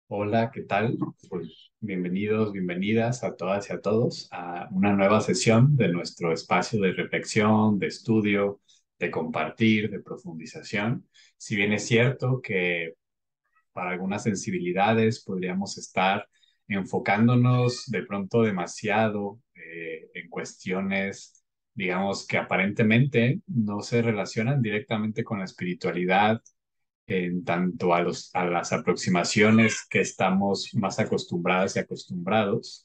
Hola, ¿qué tal? Pues bienvenidos, bienvenidas a todas y a todos a una nueva sesión de nuestro espacio de reflexión, de estudio, de compartir, de profundización. Si bien es cierto que para algunas sensibilidades podríamos estar enfocándonos de pronto demasiado en cuestiones, digamos, que aparentemente no se relacionan directamente con la espiritualidad en tanto a las aproximaciones que estamos más acostumbradas y acostumbrados.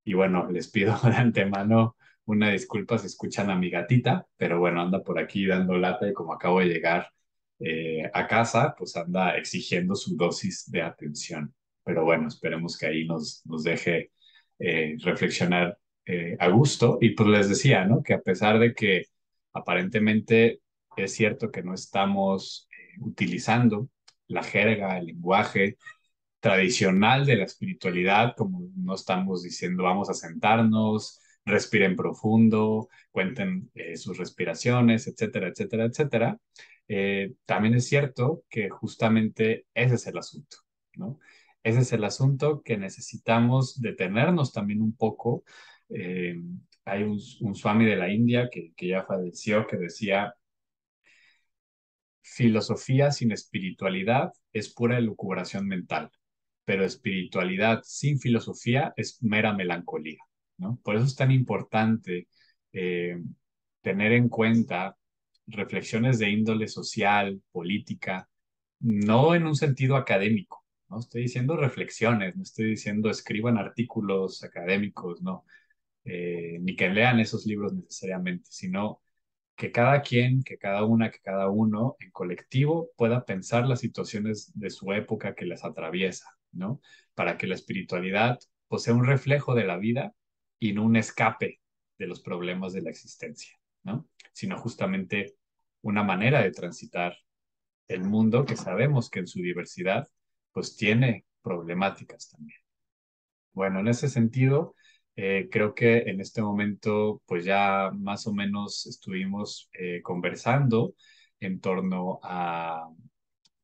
Y bueno, les pido de antemano una disculpa si escuchan a mi gatita, pero bueno, anda por aquí dando lata y como acabo de llegar a casa, pues anda exigiendo su dosis de atención. Pero bueno, esperemos que ahí nos deje reflexionar a gusto. Y pues les decía, ¿no? Que a pesar de que aparentemente es cierto que no estamos utilizando la jerga, el lenguaje tradicional de la espiritualidad, como no estamos diciendo vamos a sentarnos, respiren profundo, cuenten sus respiraciones, etcétera, etcétera, etcétera. También es cierto que justamente ese es el asunto, ¿no? Ese es el asunto que necesitamos detenernos también un poco. Eh, Hay un swami de la India que ya falleció que decía filosofía sin espiritualidad es pura elucubración mental, pero espiritualidad sin filosofía es mera melancolía, ¿no? Por eso es tan importante eh, tener en cuenta reflexiones de índole social, política, no en un sentido académico, ¿no? Estoy diciendo reflexiones, no estoy diciendo escriban artículos académicos, no, ni que lean esos libros necesariamente, sino que cada quien, que cada una, que cada uno en colectivo pueda pensar las situaciones de su época que les atraviesa, ¿no? Para que la espiritualidad pues, sea un reflejo de la vida y no un escape de los problemas de la existencia, ¿no? Sino justamente una manera de transitar el mundo que sabemos que en su diversidad pues tiene problemáticas también. Bueno, en ese sentido, creo que en este momento, pues ya más o menos estuvimos conversando en torno a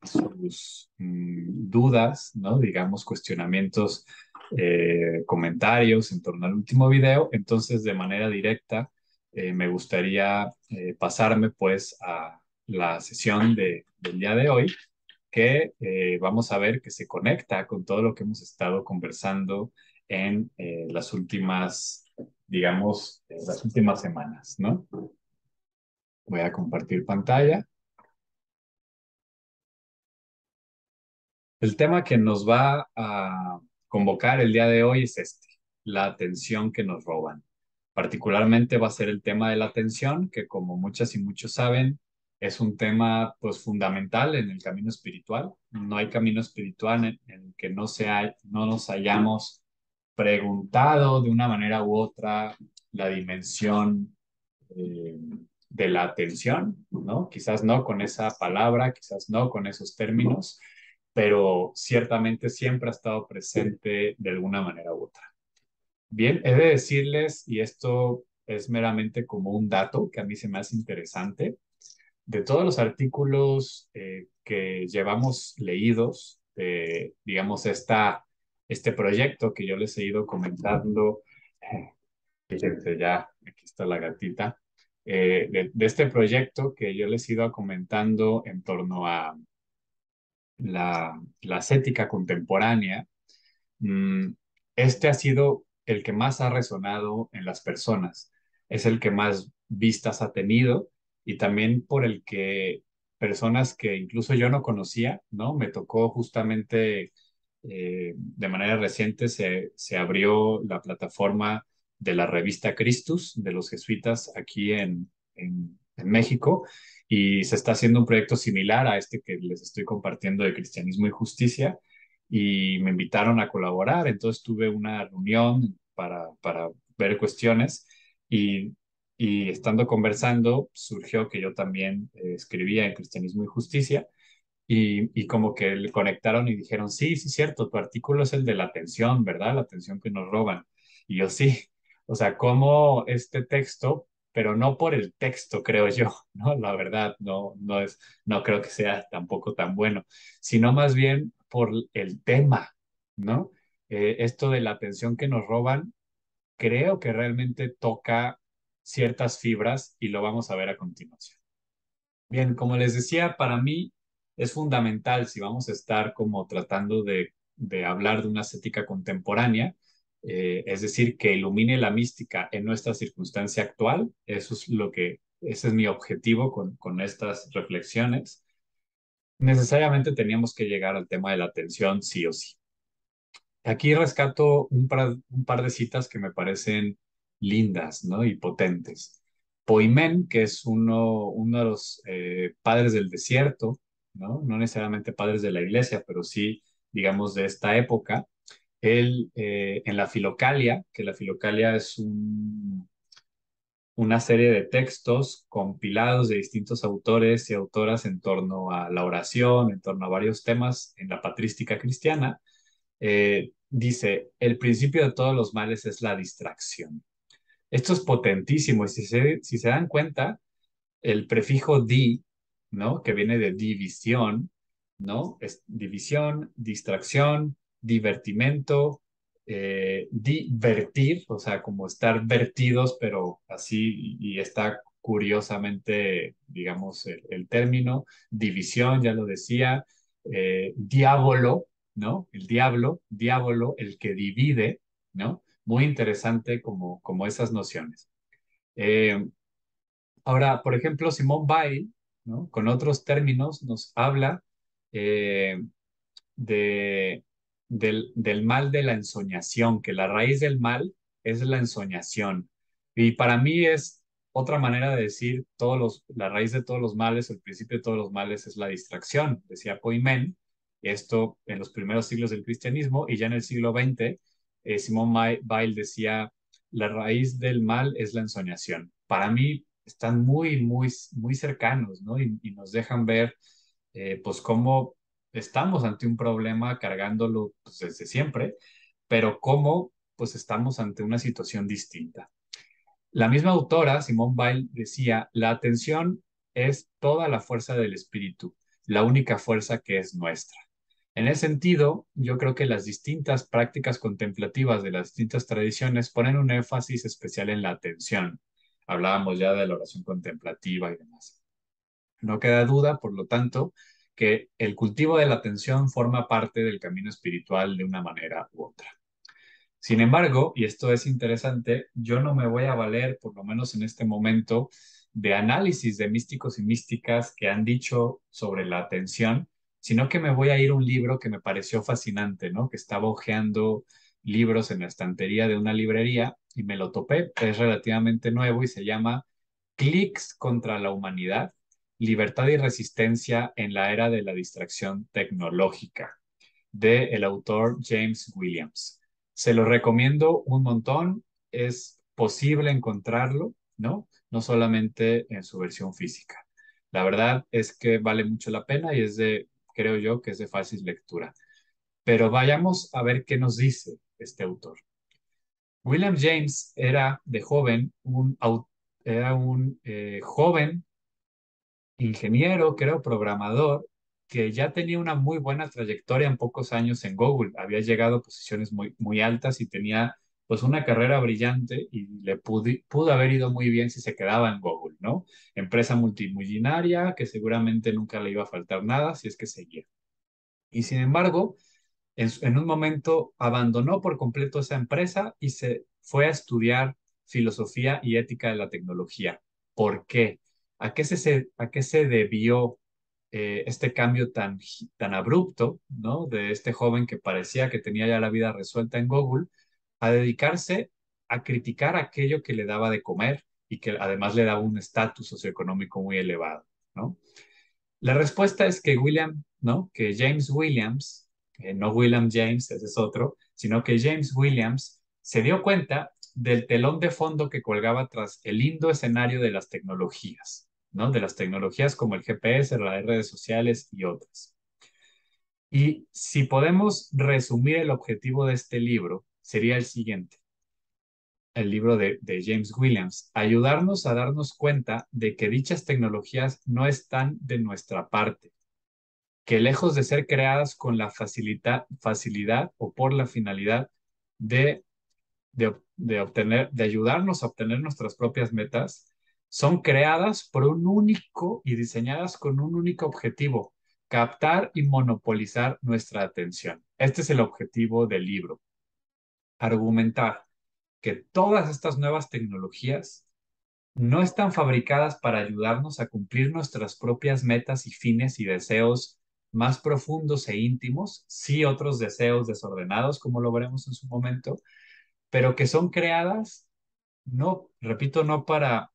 sus dudas, ¿no? Digamos, cuestionamientos, comentarios en torno al último video. Entonces, de manera directa, me gustaría pasarme pues a la sesión del día de hoy que vamos a ver que se conecta con todo lo que hemos estado conversando en las últimas, digamos, las últimas semanas, ¿no? Voy a compartir pantalla. El tema que nos va a convocar el día de hoy es este, la atención que nos roban. Particularmente va a ser el tema de la atención, que como muchas y muchos saben, es un tema pues fundamental en el camino espiritual. No hay camino espiritual en el que no nos hayamos preguntado de una manera u otra la dimensión eh, de la atención, ¿no? Quizás no con esa palabra, quizás no con esos términos, pero ciertamente siempre ha estado presente de alguna manera u otra. Bien, he de decirles, y esto es meramente como un dato que a mí se me hace interesante, de todos los artículos que llevamos leídos, digamos, este proyecto que yo les he ido comentando, eh, fíjense ya, aquí está la gatita, de este proyecto que yo les he ido comentando en torno a la ascética contemporánea, mm, este ha sido el que más ha resonado en las personas, es el que más vistas ha tenido y también por el que personas que incluso yo no conocía, ¿no? Me tocó justamente de manera reciente se abrió la plataforma de la revista Christus de los jesuitas aquí en México y se está haciendo un proyecto similar a este que les estoy compartiendo de Cristianismo y Justicia y me invitaron a colaborar. Entonces tuve una reunión para ver cuestiones y, y estando conversando surgió que yo también escribía en Cristianismo y Justicia y como que le conectaron y dijeron, sí, sí, cierto, tu artículo es el de la atención, ¿verdad? La atención que nos roban. Y yo sí, o sea, como este texto, pero no por el texto, creo yo, ¿no? La verdad, no creo que sea tampoco tan bueno, sino más bien por el tema. ¿no? Esto de la atención que nos roban, creo que realmente toca ciertas fibras y lo vamos a ver a continuación. Bien, como les decía, para mí es fundamental si vamos a estar como tratando de hablar de una estética contemporánea, es decir, que ilumine la mística en nuestra circunstancia actual. Eso es ese es mi objetivo con estas reflexiones. Necesariamente teníamos que llegar al tema de la atención, sí o sí. Aquí rescato un par de citas que me parecen lindas, ¿no? Y potentes. Poimen, que es uno de los padres del desierto, ¿no? No necesariamente padres de la iglesia, pero sí, digamos, de esta época. Él, en la Filocalia, que la Filocalia es una serie de textos compilados de distintos autores y autoras en torno a la oración, en torno a varios temas en la patrística cristiana, dice, el principio de todos los males es la distracción. Esto es potentísimo y si se dan cuenta, el prefijo di, ¿no? Que viene de división, ¿no? Es división, distracción, divertimento, divertir, o sea, como estar vertidos, pero así, y está curiosamente, digamos, el término, división, ya lo decía, diablo, ¿no? El diablo, diablo, el que divide, ¿no? Muy interesante como esas nociones. Eh, Ahora, por ejemplo, Simone Weil, ¿no? Con otros términos, nos habla eh, de, del mal de la ensoñación, que la raíz del mal es la ensoñación. Y para mí es otra manera de decir la raíz de todos los males, el principio de todos los males es la distracción, decía Poimen, esto en los primeros siglos del cristianismo, y ya en el siglo XX, Simone Weil decía, la raíz del mal es la ensoñación. Para mí están muy cercanos, ¿no? Y nos dejan ver, pues, cómo estamos ante un problema cargándolo pues, desde siempre, pero cómo pues estamos ante una situación distinta. La misma autora, Simone Weil, decía, la atención es toda la fuerza del espíritu, la única fuerza que es nuestra. En ese sentido, yo creo que las distintas prácticas contemplativas de las distintas tradiciones ponen un énfasis especial en la atención. Hablábamos ya de la oración contemplativa y demás. No queda duda, por lo tanto, que el cultivo de la atención forma parte del camino espiritual de una manera u otra. Sin embargo, y esto es interesante, yo no me voy a valer, por lo menos en este momento, de análisis de místicos y místicas que han dicho sobre la atención, sino que me voy a ir a un libro que me pareció fascinante, ¿no? Que estaba hojeando libros en la estantería de una librería y me lo topé, es relativamente nuevo y se llama Clics contra la humanidad, libertad y resistencia en la era de la distracción tecnológica, de el autor James Williams. Se lo recomiendo un montón, es posible encontrarlo, ¿no? No solamente en su versión física. La verdad es que vale mucho la pena y creo yo que es de fácil lectura. Pero vayamos a ver qué nos dice este autor. William James era de joven era un joven ingeniero, creo, programador, que ya tenía una muy buena trayectoria en pocos años en Google. Había llegado a posiciones muy altas y tenía pues una carrera brillante y pudo haber ido muy bien si se quedaba en Google, ¿no? Empresa multimillonaria que seguramente nunca le iba a faltar nada si es que seguía. Y sin embargo, en un momento abandonó por completo esa empresa y se fue a estudiar filosofía y ética de la tecnología. ¿Por qué? A qué se debió este cambio tan abrupto, ¿no? De este joven que parecía que tenía ya la vida resuelta en Google, a dedicarse a criticar aquello que le daba de comer y que además le daba un estatus socioeconómico muy elevado, ¿no? La respuesta es que ¿no? Que James Williams, no William James, ese es otro, sino que James Williams se dio cuenta del telón de fondo que colgaba tras el lindo escenario de las tecnologías, ¿no? De las tecnologías como el GPS, las redes sociales y otras. Y si podemos resumir el objetivo de este libro, sería el siguiente, el libro de James Williams, ayudarnos a darnos cuenta de que dichas tecnologías no están de nuestra parte, que lejos de ser creadas con la facilidad o por la finalidad de, de obtener, de ayudarnos a obtener nuestras propias metas, son creadas por un único y diseñadas con un único objetivo: captar y monopolizar nuestra atención. Este es el objetivo del libro: argumentar que todas estas nuevas tecnologías no están fabricadas para ayudarnos a cumplir nuestras propias metas y fines y deseos más profundos e íntimos, sí otros deseos desordenados, como lo veremos en su momento, pero que son creadas, no, repito, no para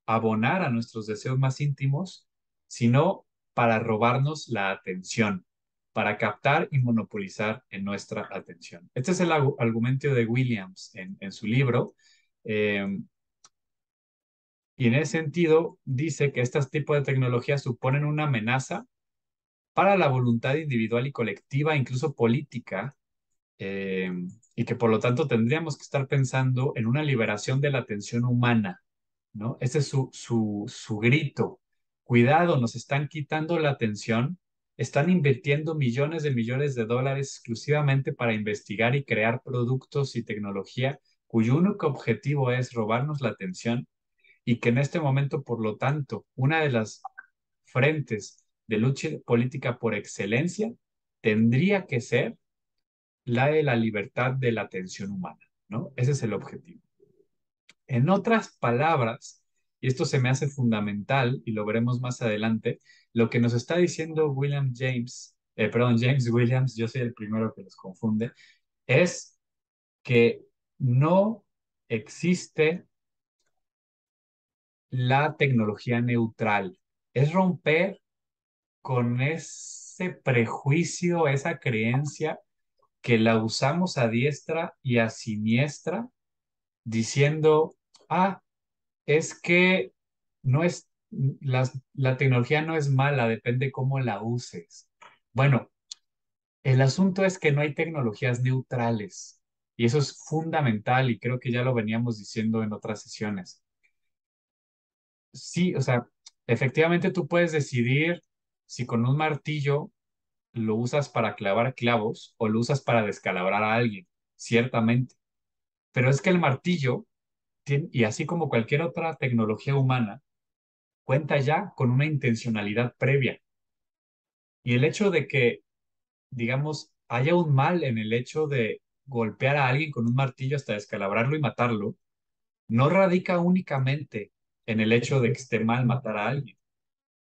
abonar a nuestros deseos más íntimos, sino para robarnos la atención, para captar y monopolizar en nuestra atención. Este es el argumento de Williams en su libro. eh, y en ese sentido, dice que estos tipos de tecnologías suponen una amenaza para la voluntad individual y colectiva, incluso política, eh, y que por lo tanto tendríamos que estar pensando en una liberación de la atención humana, ¿no? Ese es su grito. Cuidado, nos están quitando la atención, están invirtiendo millones de dólares exclusivamente para investigar y crear productos y tecnología cuyo único objetivo es robarnos la atención, y que en este momento, por lo tanto, una de las frentes de lucha política por excelencia tendría que ser la de la libertad de la atención humana, ¿no? Ese es el objetivo. En otras palabras, y esto se me hace fundamental y lo veremos más adelante, lo que nos está diciendo James Williams, yo soy el primero que los confunde, es que no existe la tecnología neutral. Es romper con ese prejuicio, esa creencia que la usamos a diestra y a siniestra, diciendo, ah, es que no es, la tecnología no es mala, depende cómo la uses. Bueno, el asunto es que no hay tecnologías neutrales, y eso es fundamental, y creo que ya lo veníamos diciendo en otras sesiones. Sí, o sea, efectivamente tú puedes decidir si con un martillo lo usas para clavar clavos o lo usas para descalabrar a alguien, ciertamente. Pero es que el martillo, y así como cualquier otra tecnología humana, cuenta ya con una intencionalidad previa. Y el hecho de que, digamos, haya un mal en el hecho de golpear a alguien con un martillo hasta descalabrarlo y matarlo, no radica únicamente en el hecho de que esté mal matar a alguien,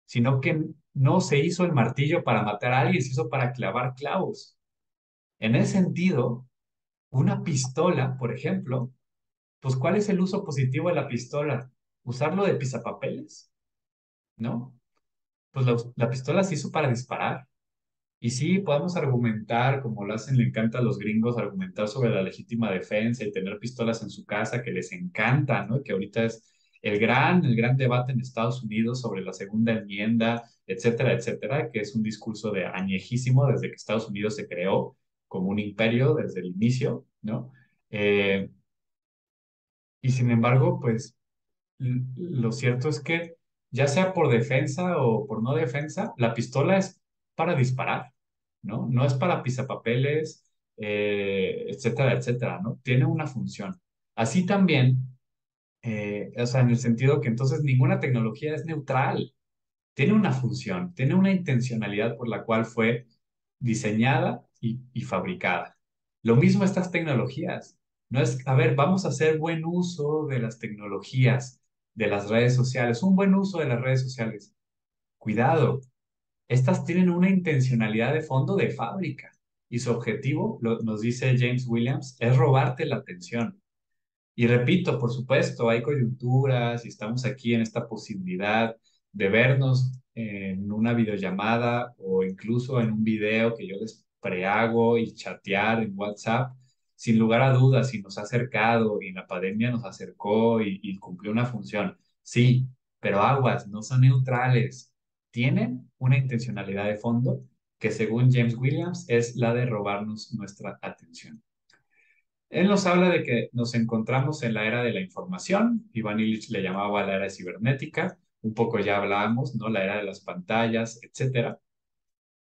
sino que no se hizo el martillo para matar a alguien, se hizo para clavar clavos. En ese sentido, una pistola, por ejemplo, pues ¿cuál es el uso positivo de la pistola? ¿Usarlo de pisapapeles? ¿No? Pues la pistola se hizo para disparar. Y sí, podemos argumentar, como lo hacen, le encanta a los gringos, argumentar sobre la legítima defensa y tener pistolas en su casa, que les encanta, ¿no? Que ahorita es el gran debate en Estados Unidos sobre la segunda enmienda, etcétera, etcétera, que es un discurso de añejísimo desde que Estados Unidos se creó como un imperio desde el inicio, ¿no? Eh, y sin embargo, pues lo cierto es que ya sea por defensa o por no defensa, la pistola es para disparar, ¿no? No es para pisapapeles, etcétera, etcétera, ¿no? Tiene una función. Así también, o sea, en el sentido que entonces ninguna tecnología es neutral, tiene una función, tiene una intencionalidad por la cual fue diseñada y fabricada. Lo mismo estas tecnologías. No es, a ver, vamos a hacer buen uso de las tecnologías, de las redes sociales, un buen uso de las redes sociales. Cuidado, estas tienen una intencionalidad de fondo de fábrica y su objetivo, nos dice James Williams, es robarte la atención. Y repito, por supuesto, hay coyunturas y estamos aquí en esta posibilidad de vernos en una videollamada o incluso en un video que yo les prehago y chatear en WhatsApp. Sin lugar a dudas, y nos ha acercado y la pandemia nos acercó y cumplió una función. Sí, pero aguas, no son neutrales. Tienen una intencionalidad de fondo que según James Williams es la de robarnos nuestra atención. Él nos habla de que nos encontramos en la era de la información. Iván Illich le llamaba la era cibernética. Un poco ya hablábamos, ¿no? La era de las pantallas, etcétera.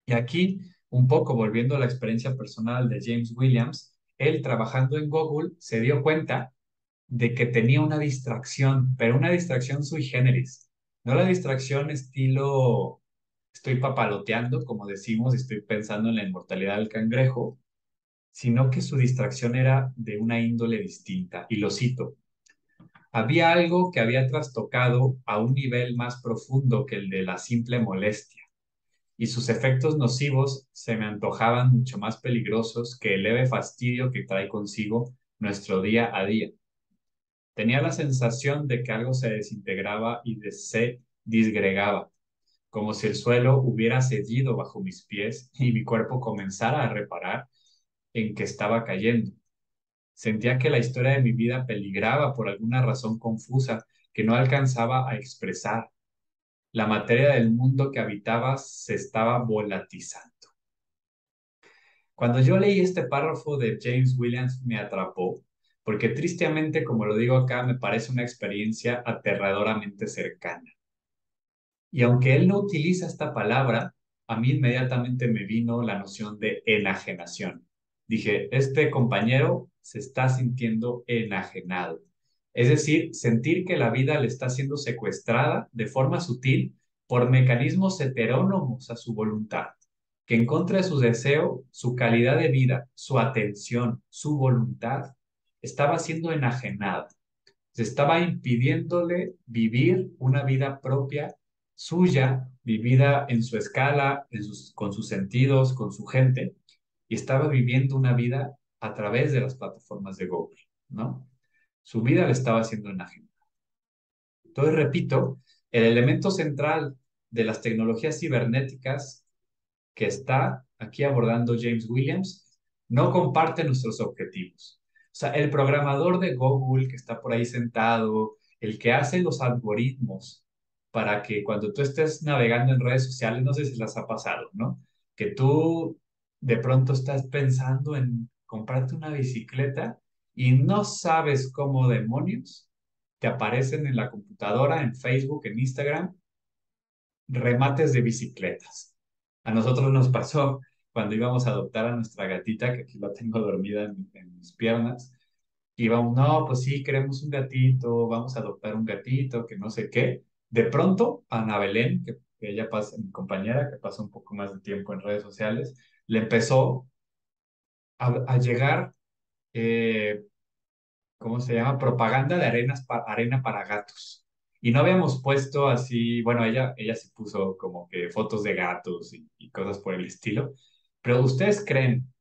Y aquí, un poco volviendo a la experiencia personal de James Williams, él trabajando en Google se dio cuenta de que tenía una distracción, pero una distracción sui generis, no la distracción estilo estoy papaloteando, como decimos, estoy pensando en la inmortalidad del cangrejo, sino que su distracción era de una índole distinta. Y lo cito, había algo que había trastocado a un nivel más profundo que el de la simple molestia, y sus efectos nocivos se me antojaban mucho más peligrosos que el leve fastidio que trae consigo nuestro día a día. Tenía la sensación de que algo se desintegraba y se disgregaba, como si el suelo hubiera cedido bajo mis pies y mi cuerpo comenzara a reparar en que estaba cayendo. Sentía que la historia de mi vida peligraba por alguna razón confusa que no alcanzaba a expresar. La materia del mundo que habitaba se estaba volatizando. Cuando yo leí este párrafo de James Williams me atrapó, porque tristemente, como lo digo acá, me parece una experiencia aterradoramente cercana. Y aunque él no utiliza esta palabra, a mí inmediatamente me vino la noción de enajenación. Dije, este compañero se está sintiendo enajenado. Es decir, sentir que la vida le está siendo secuestrada de forma sutil por mecanismos heterónomos a su voluntad, que en contra de su deseo, su calidad de vida, su atención, su voluntad, estaba siendo enajenada. Se estaba impidiéndole vivir una vida propia suya, vivida en su escala, con sus sentidos, con su gente, y estaba viviendo una vida a través de las plataformas de Google, ¿no? Su vida le estaba haciendo enajenada. Entonces, repito, el elemento central de las tecnologías cibernéticas que está aquí abordando James Williams no comparte nuestros objetivos. O sea, el programador de Google que está por ahí sentado, el que hace los algoritmos para que cuando tú estés navegando en redes sociales, no sé si las ha pasado, ¿no? Que tú de pronto estás pensando en comprarte una bicicleta y no sabes cómo demonios te aparecen en la computadora, en Facebook, en Instagram, remates de bicicletas. A nosotros nos pasó cuando íbamos a adoptar a nuestra gatita, que aquí la tengo dormida en mis piernas, íbamos, no, pues sí, queremos un gatito, vamos a adoptar un gatito, que no sé qué. De pronto, Ana Belén, que ella pasa, mi compañera, que pasa un poco más de tiempo en redes sociales, le empezó a llegar, eh, ¿cómo se llama? Propaganda de arena para gatos. Y no habíamos puesto así, bueno, ella sí puso como que fotos de gatos y cosas por el estilo, pero ¿ustedes creen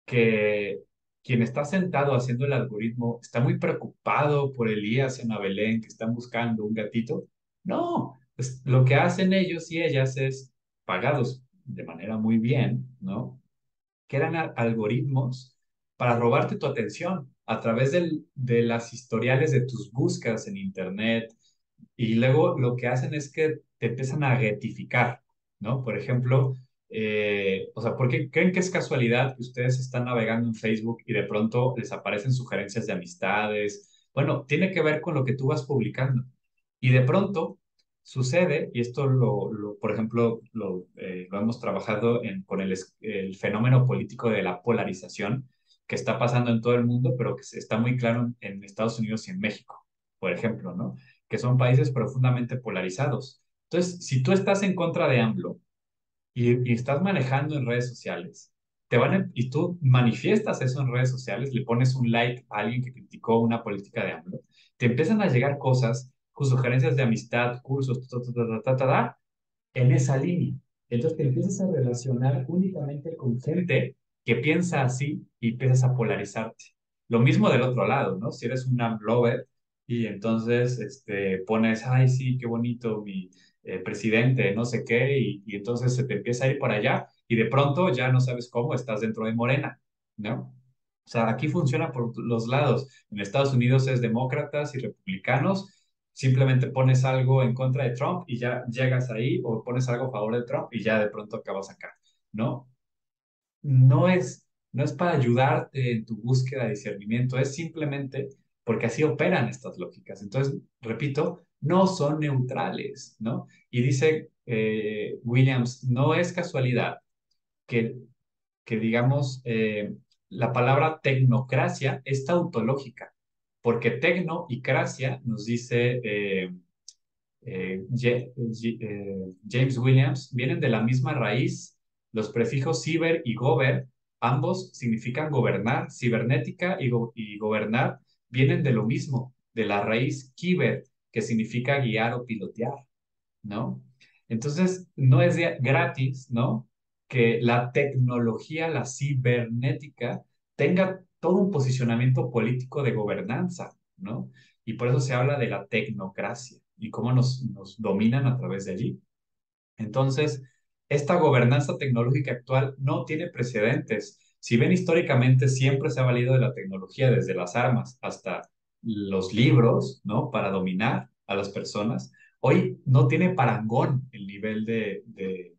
que quien está sentado haciendo el algoritmo está muy preocupado por Elías y Ana Belén que están buscando un gatito? No, pues lo que hacen ellos y ellas es pagados de manera muy bien, ¿no? Que eran algoritmos para robarte tu atención a través de las historiales de tus búsquedas en Internet. Y luego lo que hacen es que te empiezan a getificar, ¿no? Por ejemplo, o sea, ¿por qué creen que es casualidad que ustedes están navegando en Facebook y de pronto les aparecen sugerencias de amistades? Bueno, tiene que ver con lo que tú vas publicando. Y de pronto sucede, y esto por ejemplo, lo hemos trabajado con el fenómeno político de la polarización que está pasando en todo el mundo, pero que está muy claro en Estados Unidos y en México, por ejemplo, ¿no? Que son países profundamente polarizados. Entonces, si tú estás en contra de AMLO y estás manejando en redes sociales, y tú manifiestas eso en redes sociales, le pones un like a alguien que criticó una política de AMLO, te empiezan a llegar cosas, sugerencias de amistad, cursos, en esa línea. Entonces te empiezas a relacionar únicamente con gente que piensa así y empiezas a polarizarte. Lo mismo del otro lado, ¿no? Si eres un lover y entonces pones, ay, sí, qué bonito mi presidente, no sé qué, y entonces se te empieza a ir por allá y de pronto ya no sabes cómo estás dentro de Morena, ¿no? O sea, aquí funciona por los lados. En Estados Unidos es demócratas y republicanos, simplemente pones algo en contra de Trump y ya llegas ahí, o pones algo a favor de Trump y ya de pronto acabas acá, ¿no? No es para ayudarte en tu búsqueda de discernimiento, es simplemente porque así operan estas lógicas. Entonces, repito, no son neutrales, ¿no? Y dice Williams, no es casualidad que, que digamos, la palabra tecnocracia es tautológica, porque tecno y cracia nos dice James Williams, vienen de la misma raíz. Los prefijos ciber y gober, ambos significan gobernar. Cibernética y gobernar vienen de lo mismo, de la raíz kiber, que significa guiar o pilotear, ¿no? Entonces, no es gratis, ¿no? Que la tecnología, la cibernética, tenga todo un posicionamiento político de gobernanza, ¿no? Y por eso se habla de la tecnocracia y cómo nos dominan a través de allí. Entonces, esta gobernanza tecnológica actual no tiene precedentes. Si ven históricamente, siempre se ha valido de la tecnología, desde las armas hasta los libros, ¿no? Para dominar a las personas. Hoy no tiene parangón el nivel de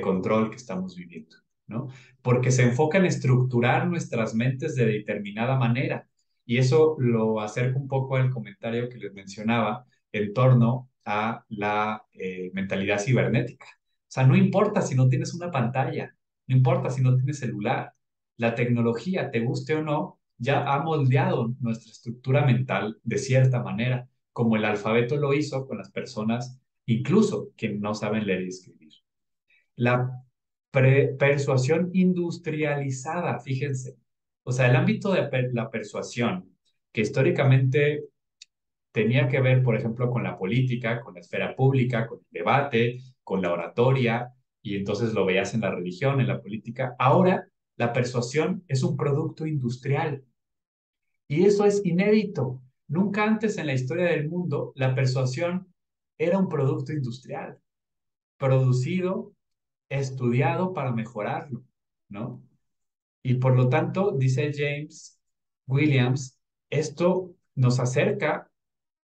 control que estamos viviendo, ¿no? Porque se enfoca en estructurar nuestras mentes de determinada manera. Y eso lo acerca un poco al comentario que les mencionaba en torno a la mentalidad cibernética. O sea, no importa si no tienes una pantalla, no importa si no tienes celular, la tecnología, te guste o no, ya ha moldeado nuestra estructura mental de cierta manera, como el alfabeto lo hizo con las personas, incluso que no saben leer y escribir. La persuasión industrializada, fíjense. O sea, el ámbito de la persuasión, que históricamente tenía que ver, por ejemplo, con la política, con la esfera pública, con el debate, con la oratoria, y entonces lo veías en la religión, en la política. Ahora, la persuasión es un producto industrial y eso es inédito. Nunca antes en la historia del mundo la persuasión era un producto industrial, producido, estudiado para mejorarlo, ¿no? Y por lo tanto, dice James Williams, esto nos acerca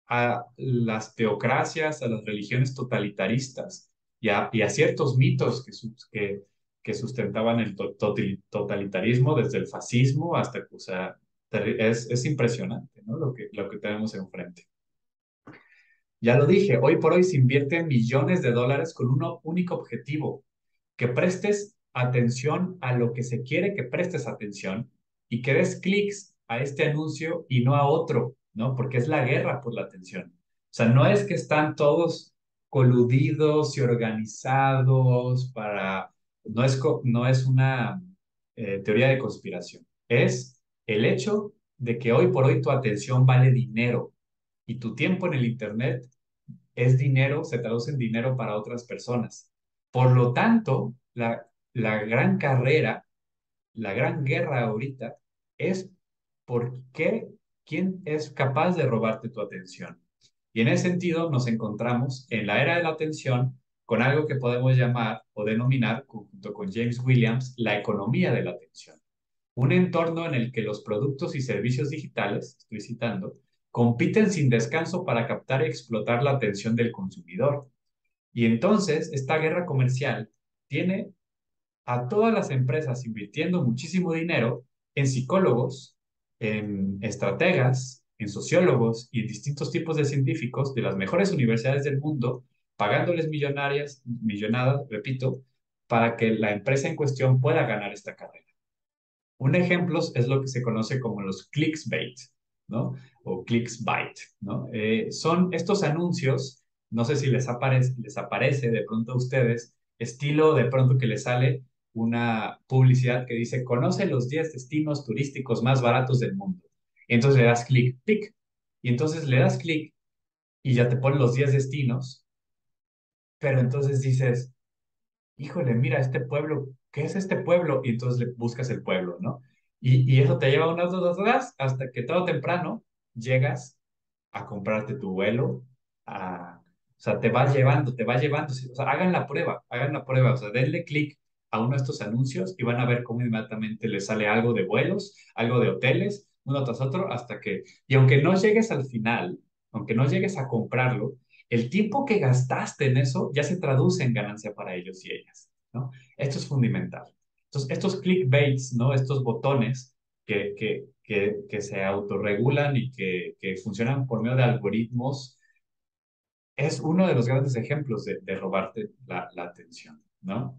a las teocracias, a las religiones totalitaristas y a ciertos mitos que sustentaban el totalitarismo, desde el fascismo hasta, o sea, es impresionante, ¿no? Lo que tenemos enfrente. Ya lo dije, hoy por hoy se invierten millones de dólares con un único objetivo, que prestes atención a lo que se quiere que prestes atención y que des clics a este anuncio y no a otro, ¿no? Porque es la guerra por la atención. O sea, no es que están todos coludidos y organizados para... No es una teoría de conspiración. Es el hecho de que hoy por hoy tu atención vale dinero y tu tiempo en el Internet es dinero, se traduce en dinero para otras personas. Por lo tanto, la gran carrera, la gran guerra ahorita es por qué, quién es capaz de robarte tu atención. Y en ese sentido nos encontramos en la era de la atención con algo que podemos llamar o denominar, junto con James Williams, la economía de la atención. Un entorno en el que los productos y servicios digitales, estoy citando, compiten sin descanso para captar y explotar la atención del consumidor. Y entonces, esta guerra comercial tiene a todas las empresas invirtiendo muchísimo dinero en psicólogos, en estrategas, en sociólogos y en distintos tipos de científicos de las mejores universidades del mundo, pagándoles millonadas, repito, para que la empresa en cuestión pueda ganar esta carrera. Un ejemplo es lo que se conoce como los clickbait, ¿no? O clickbait, ¿no? Son estos anuncios, no sé si les aparece de pronto a ustedes, estilo de pronto que les sale una publicidad que dice, conoce los 10 destinos turísticos más baratos del mundo. Y entonces le das clic, pic, y entonces le das clic y ya te ponen los 10 destinos, pero entonces dices, híjole, mira, este pueblo, ¿qué es este pueblo? Y entonces le buscas el pueblo, ¿no? Y eso te lleva unas 2 horas hasta que todo temprano llegas a comprarte tu vuelo, o sea, te va llevando, o sea, hagan la prueba, o sea, denle clic a uno de estos anuncios y van a ver cómo inmediatamente les sale algo de vuelos, algo de hoteles, uno tras otro, y aunque no llegues al final, aunque no llegues a comprarlo, el tiempo que gastaste en eso ya se traduce en ganancia para ellos y ellas, ¿no? Esto es fundamental. Entonces, estos clickbaits, ¿no? Estos botones que se autorregulan y que funcionan por medio de algoritmos es uno de los grandes ejemplos de robarte la atención, ¿no?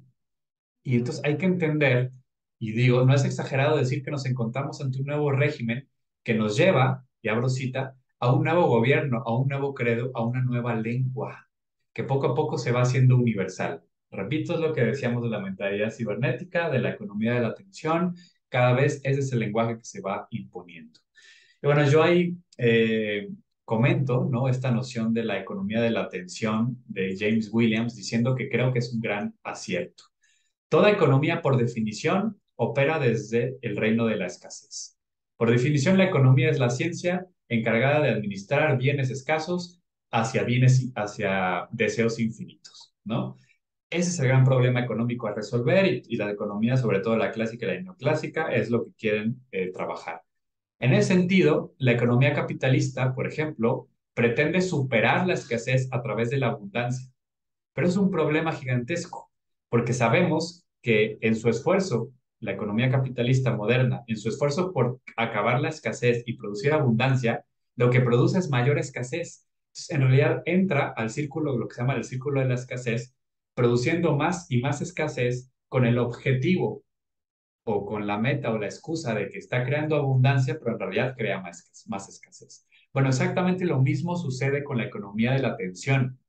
Y entonces hay que entender, y digo, no es exagerado decir que nos encontramos ante un nuevo régimen que nos lleva, y abro cita, a un nuevo gobierno, a un nuevo credo, a una nueva lengua, que poco a poco se va haciendo universal. Repito, es lo que decíamos de la mentalidad cibernética, de la economía de la atención, cada vez ese es el lenguaje que se va imponiendo. Y bueno, yo ahí comento, ¿no? Esta noción de la economía de la atención de James Williams, diciendo que creo que es un gran acierto. Toda economía, por definición, opera desde el reino de la escasez. Por definición, la economía es la ciencia encargada de administrar bienes escasos hacia deseos infinitos, ¿no? Ese es el gran problema económico a resolver y la economía, sobre todo la clásica y la neoclásica, es lo que quieren trabajar. En ese sentido, la economía capitalista, por ejemplo, pretende superar la escasez a través de la abundancia, pero es un problema gigantesco, porque sabemos que en su esfuerzo, la economía capitalista moderna, en su esfuerzo por acabar la escasez y producir abundancia, lo que produce es mayor escasez. Entonces, en realidad entra al círculo, lo que se llama el círculo de la escasez, produciendo más y más escasez con el objetivo o con la meta o la excusa de que está creando abundancia, pero en realidad crea más escasez. Bueno, exactamente lo mismo sucede con la economía de la atención.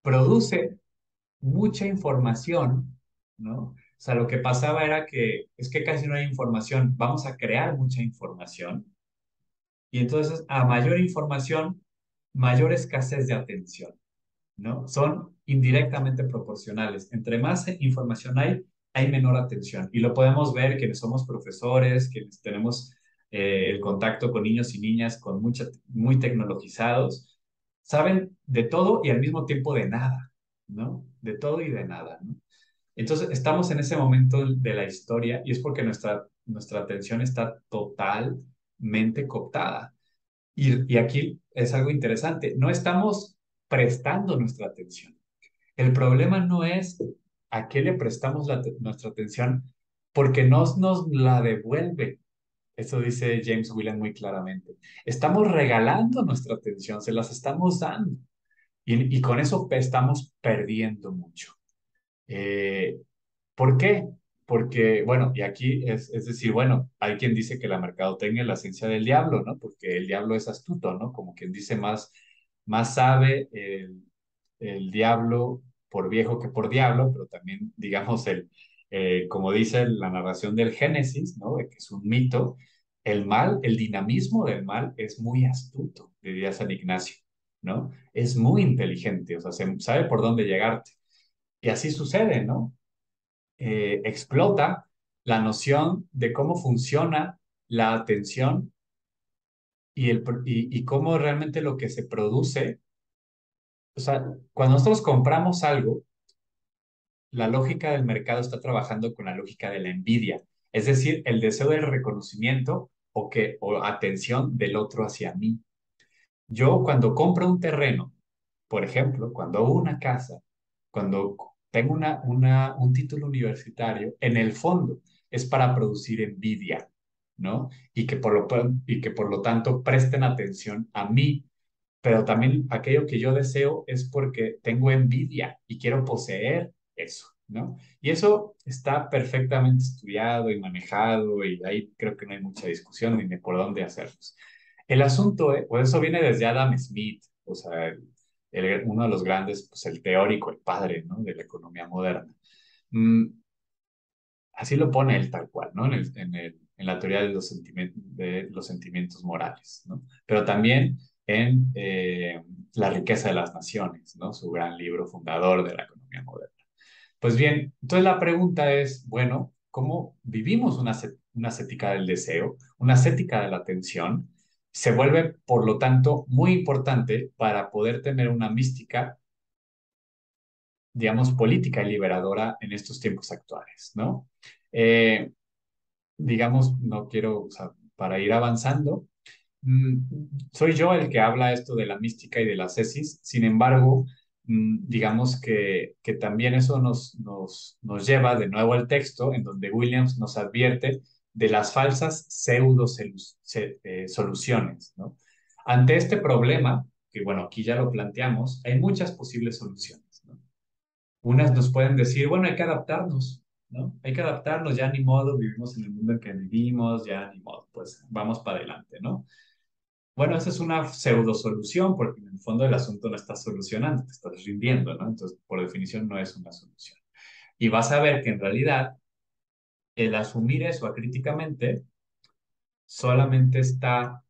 Produce mucha información, ¿no? O sea, lo que pasaba era que es que casi no hay información, vamos a crear mucha información y entonces a mayor información, mayor escasez de atención, ¿no? Son indirectamente proporcionales. Entre más información hay menor atención. Y lo podemos ver quienes somos profesores, quienes tenemos el contacto con niños y niñas muy tecnologizados, saben de todo y al mismo tiempo de nada, ¿no? De todo y de nada, ¿no? Entonces, estamos en ese momento de la historia y es porque nuestra atención está totalmente cooptada. Y aquí es algo interesante, no estamos prestando nuestra atención. El problema no es a qué le prestamos nuestra atención, porque nos la devuelve. Eso dice James William muy claramente. Estamos regalando nuestra atención, se las estamos dando. Y con eso estamos perdiendo mucho. Eh, ¿Por qué? Porque, bueno, y aquí es decir, bueno, hay quien dice que la mercadotecnia es la ciencia del diablo, ¿no? Porque el diablo es astuto, ¿no? Como quien dice, más sabe el diablo por viejo que por diablo, pero también, digamos, como dice la narración del Génesis, ¿no? De que es un mito, el mal, el dinamismo del mal es muy astuto, diría San Ignacio, ¿no? Es muy inteligente, o sea, sabe por dónde llegarte. Y así sucede, ¿no? Explota la noción de cómo funciona la atención y cómo realmente lo que se produce, o sea, cuando nosotros compramos algo, la lógica del mercado está trabajando con la lógica de la envidia, es decir, el deseo del reconocimiento o atención del otro hacia mí. Yo cuando compro un terreno, por ejemplo, cuando hago una casa, cuando tengo un título universitario, en el fondo es para producir envidia, ¿no? Y que por lo tanto presten atención a mí, pero también aquello que yo deseo es porque tengo envidia y quiero poseer eso, ¿no? Y eso está perfectamente estudiado y manejado y ahí creo que no hay mucha discusión ni de por dónde hacerlos. El asunto, pues eso viene desde Adam Smith, o sea, uno de los grandes, pues el teórico, el padre, ¿no? De la economía moderna. Mm, Así lo pone él tal cual, ¿no? En la teoría de los sentimientos morales, ¿no? Pero también en La riqueza de las naciones, ¿no? Su gran libro fundador de la economía moderna. Pues bien, entonces la pregunta es, bueno, ¿cómo vivimos una ascética del deseo, una ascética de la atención? Se vuelve, por lo tanto, muy importante para poder tener una mística, digamos, política y liberadora en estos tiempos actuales, ¿no? Eh, digamos, no quiero, o sea, para ir avanzando, mm, soy yo el que habla esto de la mística y de la cesis, sin embargo, digamos que también eso nos lleva de nuevo al texto en donde Williams nos advierte de las falsas soluciones, ¿no? Ante este problema, que bueno, aquí ya lo planteamos, hay muchas posibles soluciones, ¿no? Unas nos pueden decir, bueno, hay que adaptarnos, ¿no? Hay que adaptarnos, ya ni modo, vivimos en el mundo en que vivimos, ya ni modo, pues vamos para adelante, ¿no? Bueno, esa es una pseudo solución porque en el fondo el asunto no está solucionando, te estás rindiendo, ¿no? Entonces, por definición, no es una solución. Y vas a ver que en realidad el asumir eso acríticamente solamente está,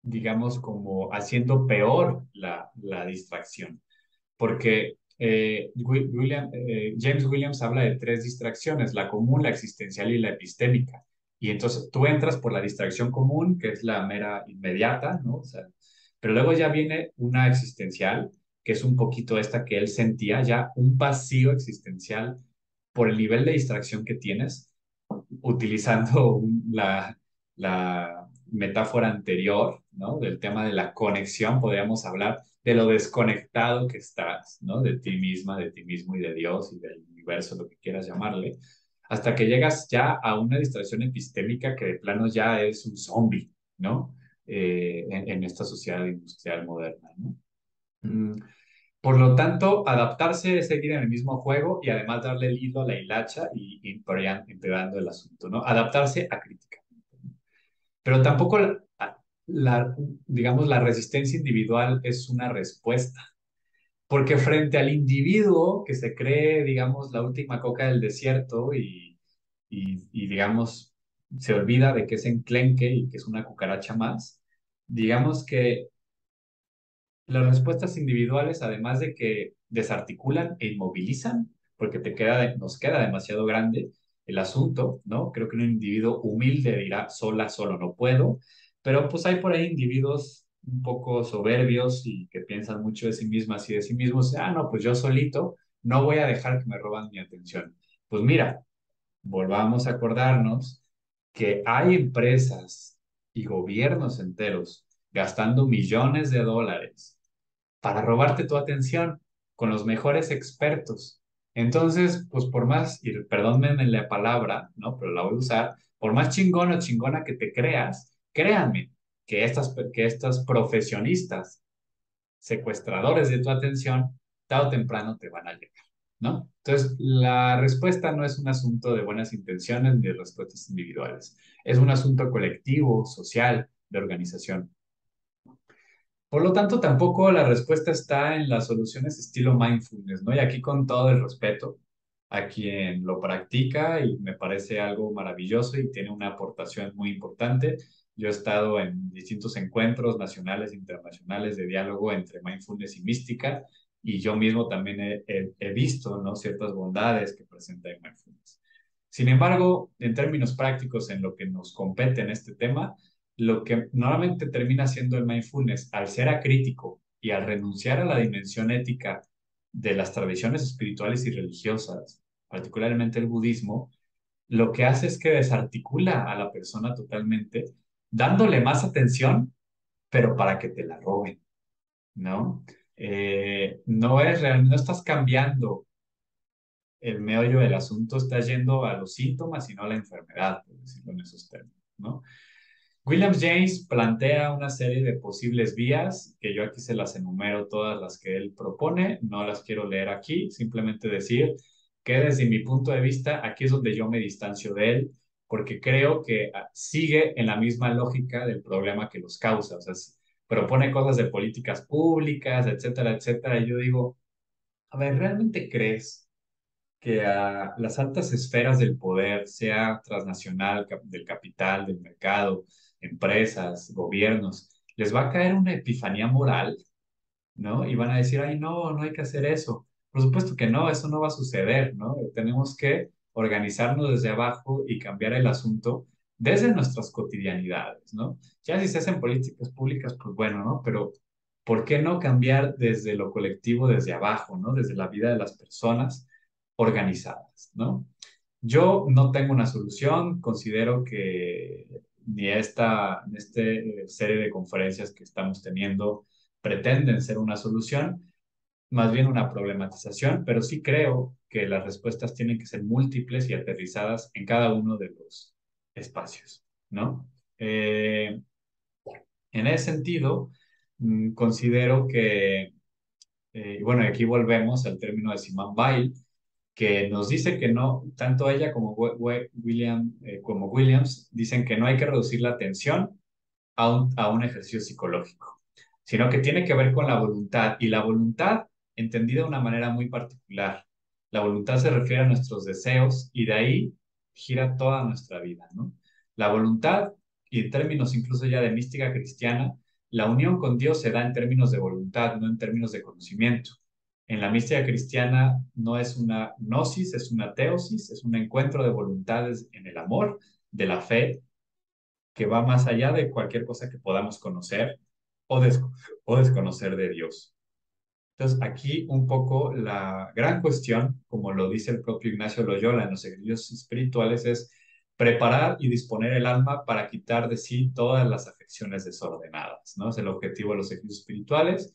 digamos, como haciendo peor la distracción. Porque James Williams habla de tres distracciones, la común, la existencial y la epistémica. Y entonces tú entras por la distracción común, que es la mera inmediata, ¿no? O sea, pero luego ya viene una existencial, que es un poquito esta que él sentía ya, un vacío existencial por el nivel de distracción que tienes, utilizando la metáfora anterior, ¿no? Del tema de la conexión, podríamos hablar de lo desconectado que estás, ¿no? De ti misma, de ti mismo y de Dios y del universo, lo que quieras llamarle, hasta que llegas ya a una distracción epistémica que de plano ya es un zombie, ¿no? En esta sociedad industrial moderna, ¿no? Mm, por lo tanto, adaptarse es seguir en el mismo juego y además darle el hilo a la hilacha y empeorando el asunto, ¿no? Adaptarse a crítica. Pero tampoco la, digamos, la resistencia individual es una respuesta, porque frente al individuo que se cree, digamos, la última coca del desierto y digamos, se olvida de que es enclenque y que es una cucaracha más, digamos que las respuestas individuales, además de que desarticulan e inmovilizan, porque nos queda demasiado grande el asunto, ¿no? Creo que un individuo humilde dirá, sola, solo no puedo, pero pues hay por ahí individuos un poco soberbios y que piensan mucho de sí mismas y de sí mismos, ah, no, pues yo solito no voy a dejar que me roban mi atención. Pues mira, volvamos a acordarnos que hay empresas y gobiernos enteros gastando millones de dólares para robarte tu atención con los mejores expertos. Entonces, pues por más, y perdónenme la palabra, ¿no? Pero la voy a usar, por más chingón o chingona que te creas, créanme que estas profesionistas, secuestradores de tu atención, tarde o temprano te van a llegar, ¿no? Entonces, la respuesta no es un asunto de buenas intenciones ni de respuestas individuales, es un asunto colectivo, social, de organización. Por lo tanto, tampoco la respuesta está en las soluciones estilo mindfulness, ¿no? Y aquí con todo el respeto a quien lo practica y me parece algo maravilloso y tiene una aportación muy importante. Yo he estado en distintos encuentros nacionales e internacionales de diálogo entre mindfulness y mística y yo mismo también he visto, ¿no? Ciertas bondades que presenta el mindfulness. Sin embargo, en términos prácticos, en lo que nos compete en este tema, lo que normalmente termina siendo el mindfulness, al ser acrítico y al renunciar a la dimensión ética de las tradiciones espirituales y religiosas, particularmente el budismo, lo que hace es que desarticula a la persona totalmente, dándole más atención, pero para que te la roben, ¿no? No es real, no estás cambiando el meollo del asunto, está yendo a los síntomas y no a la enfermedad, por decirlo en esos términos, ¿no? William James plantea una serie de posibles vías, que yo aquí se las enumero todas las que él propone, no las quiero leer aquí, simplemente decir que desde mi punto de vista, aquí es donde yo me distancio de él, porque creo que sigue en la misma lógica del problema que los causa, o sea, propone cosas de políticas públicas, etcétera, etcétera, y yo digo, a ver, ¿realmente crees que a las altas esferas del poder, sea transnacional, del capital, del mercado, empresas, gobiernos, les va a caer una epifanía moral, ¿no? Y van a decir, ay, no, no hay que hacer eso. Por supuesto que no, eso no va a suceder, ¿no? Tenemos que organizarnos desde abajo y cambiar el asunto desde nuestras cotidianidades, ¿no? Ya si se hacen políticas públicas, pues bueno, ¿no? Pero ¿por qué no cambiar desde lo colectivo, desde abajo, ¿no? Desde la vida de las personas organizadas, ¿no? Yo no tengo una solución, considero que ni esta serie de conferencias que estamos teniendo pretenden ser una solución, más bien una problematización, pero sí creo que las respuestas tienen que ser múltiples y aterrizadas en cada uno de los espacios, ¿no? En ese sentido, considero que, y bueno, aquí volvemos al término de Simone Weil, que nos dice que no, tanto ella como como Williams dicen que no hay que reducir la atención a un ejercicio psicológico, sino que tiene que ver con la voluntad, y la voluntad entendida de una manera muy particular. La voluntad se refiere a nuestros deseos y de ahí gira toda nuestra vida, ¿no? La voluntad, y en términos incluso ya de mística cristiana, la unión con Dios se da en términos de voluntad, no en términos de conocimiento. En la mística cristiana no es una gnosis, es una teosis, es un encuentro de voluntades en el amor, de la fe, que va más allá de cualquier cosa que podamos conocer o, o desconocer de Dios. Entonces, aquí un poco la gran cuestión, como lo dice el propio Ignacio Loyola en los ejercicios espirituales, es preparar y disponer el alma para quitar de sí todas las afecciones desordenadas, ¿no? Es el objetivo de los ejercicios espirituales.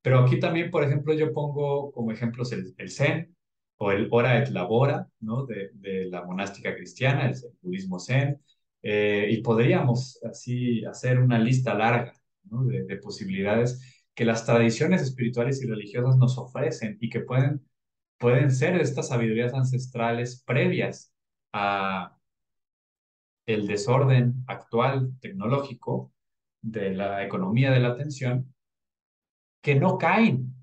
Pero aquí también, por ejemplo, yo pongo como ejemplos el Zen o el Hora et Labora, ¿no? De la monástica cristiana, el budismo Zen. Y podríamos así hacer una lista larga, ¿no? De posibilidades que las tradiciones espirituales y religiosas nos ofrecen y que pueden ser estas sabidurías ancestrales previas a el desorden actual tecnológico de la economía de la atención, que no caen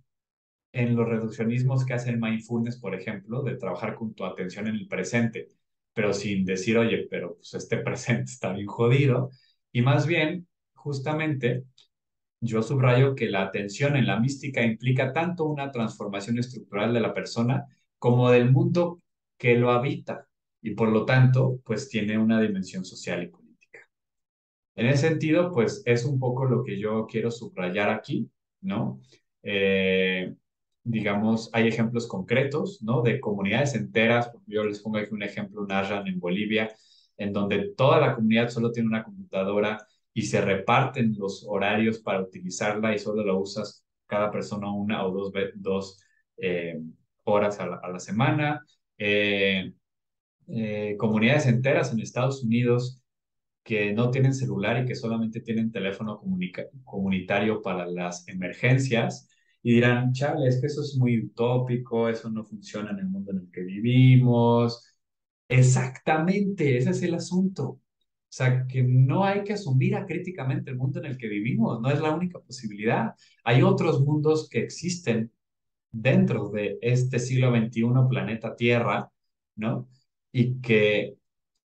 en los reduccionismos que hace el mindfulness, por ejemplo, de trabajar con tu atención en el presente, pero sin decir, oye, pero pues este presente está bien jodido, y más bien, justamente, yo subrayo que la atención en la mística implica tanto una transformación estructural de la persona como del mundo que lo habita, y por lo tanto, pues tiene una dimensión social y política. En ese sentido, pues es un poco lo que yo quiero subrayar aquí, ¿no? Eh, digamos, hay ejemplos concretos, ¿no? De comunidades enteras. Yo les pongo aquí un ejemplo, Narran en Bolivia, en donde toda la comunidad solo tiene una computadora y se reparten los horarios para utilizarla y solo la usas cada persona una o dos eh, horas a la semana. Comunidades enteras en Estados Unidos que no tienen celular y que solamente tienen teléfono comunitario para las emergencias y dirán, chale, es que eso es muy utópico, eso no funciona en el mundo en el que vivimos. Exactamente, ese es el asunto. O sea, que no hay que asumir acríticamente el mundo en el que vivimos, no es la única posibilidad. Hay otros mundos que existen dentro de este siglo XXI, planeta Tierra, ¿no? Y que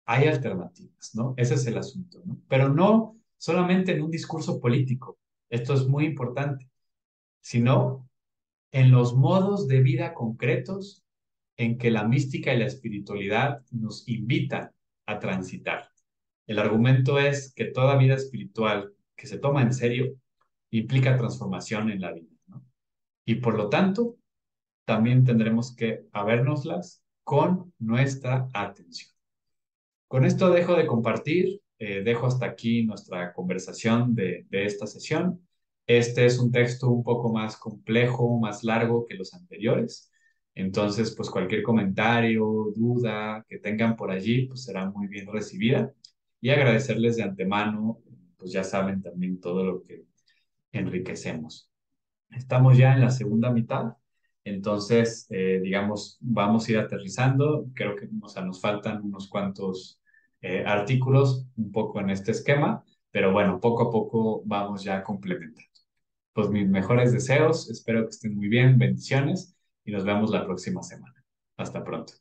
hay alternativas, ¿no? Ese es el asunto, ¿no? Pero no solamente en un discurso político, esto es muy importante, sino en los modos de vida concretos en que la mística y la espiritualidad nos invitan a transitar. El argumento es que toda vida espiritual que se toma en serio implica transformación en la vida, ¿no? Y por lo tanto, también tendremos que habérnoslas con nuestra atención. Con esto dejo de compartir, dejo hasta aquí nuestra conversación de esta sesión. Este es un texto un poco más complejo, más largo que los anteriores. Entonces, pues cualquier comentario, duda que tengan por allí, pues será muy bien recibida. Y agradecerles de antemano, pues ya saben también todo lo que enriquecemos. Estamos ya en la segunda mitad, entonces, digamos, vamos a ir aterrizando. Creo que o sea, nos faltan unos cuantos artículos un poco en este esquema, pero bueno, poco a poco vamos ya complementando. Pues mis mejores deseos, espero que estén muy bien, bendiciones y nos vemos la próxima semana. Hasta pronto.